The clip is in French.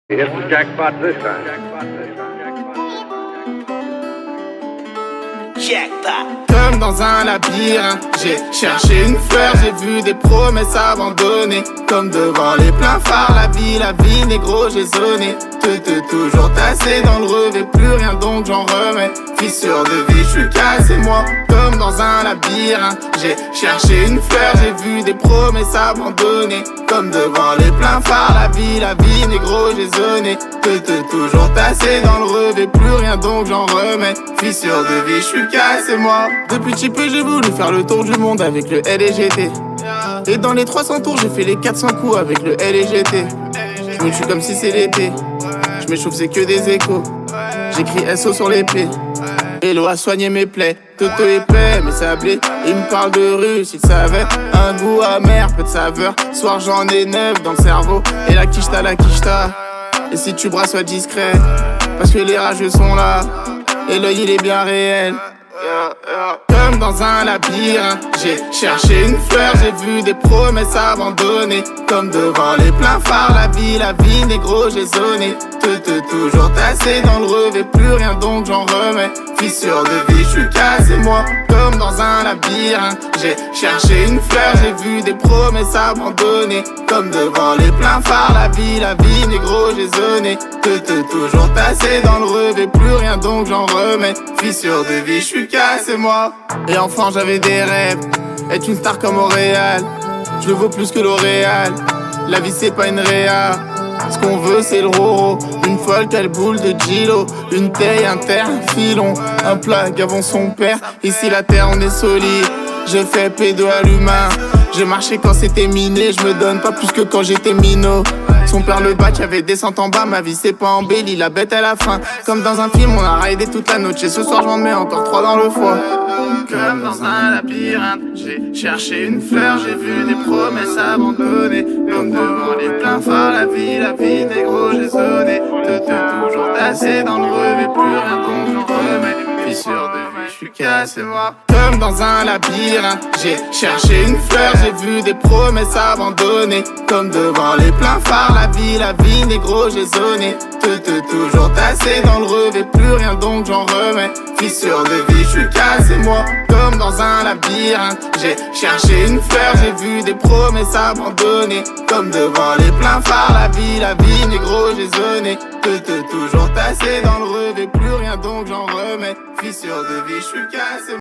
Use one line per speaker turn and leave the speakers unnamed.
He hits the jackpot this time.
Jackpot.
Comme dans un labyrinthe, j'ai cherché une fleur, j'ai vu des promesses abandonnées. Comme devant les pleins phares, la vie, négro, j'ai zoné. Toujours tassé dans le revêt, plus rien donc j'en remets. Fissure de vie, j'suis cassé moi. Comme dans un labyrinthe, j'ai cherché une fleur, j'ai vu des promesses abandonnées. Comme devant les pleins phares, la vie, négro, j'ai zoné. Toujours tassé dans le revêt, plus rien donc j'en remets. Fissure de vie, j'suis cassé moi. Depuis petit peu j'ai voulu faire le tour du monde avec le LGT. Et dans les 300 tours j'ai fait les 400 coups avec le LGT. Je me tue comme si c'est l'été. Je m'échauffe c'est que des échos. J'écris SO sur l'épée. Hello a soigné mes plaies. Toto épais mais sablé. Il me parle de russe, il savait. Un goût amer, peu de saveur. Soir j'en ai 9 dans le cerveau. Et la quicheta. Et si tu brasses sois discret. Parce que les rageux sont là. Et l'œil il est bien réel. Comme dans un labyrinthe, j'ai cherché une fleur, j'ai vu des promesses abandonnées. Comme devant les pleins phares, la vie, négro, j'ai zoné. Toujours tassé dans le revêt, plus rien donc j'en remets. Fissure de vie, j'suis cassé moi. Comme dans un labyrinthe, j'ai cherché une fleur, j'ai vu des promesses abandonnées. Comme devant les pleins phares, la vie, négro, j'ai zoné. Toujours tassé dans le revêt, plus rien donc j'en remets. Fissure de vie, j'suis cassé moi. Et enfant j'avais des rêves, être une star comme Auréal. Je le vaux plus que L'Oréal. La vie c'est pas une réa. Ce qu'on veut c'est le roro. Une folle quelle boule de Gilo. Une taille, un terre, un filon. Un plat avant son père. Ici la terre on est solide. Je fais pédo à l'humain. J'ai marché quand c'était miné. Je me donne pas plus que quand j'étais minot. Son père le bac avait descente en bas. Ma vie c'est pas embellie, la bête à la fin. Comme dans un film on a raidé toute la noche. Et ce soir j'en mets encore 3 dans le foie. Comme dans un labyrinthe, j'ai cherché une fleur, j'ai vu des promesses abandonnées. Comme devant les pleins phares, la vie, négro, j'ai sonné. Toujours tassé dans le revêt, plus rien donc j'en remets. Fissure de vie, j'suis cassé moi. Comme dans un labyrinthe, j'ai cherché une fleur, j'ai vu des promesses abandonnées. Comme devant les pleins phares, la vie, négro, j'ai zoné. Toujours tassé dans le revêt, plus rien donc j'en remets. Fissure de vie, j'suis cassé moi. Comme dans un labyrinthe, j'ai cherché une fleur, j'ai vu des promesses abandonnées. Comme devant les pleins phares, la vie, négro, j'ai zoné. Toujours tassé dans le revêt, plus rien donc j'en remets. Fissure de vie, j'suis cassé.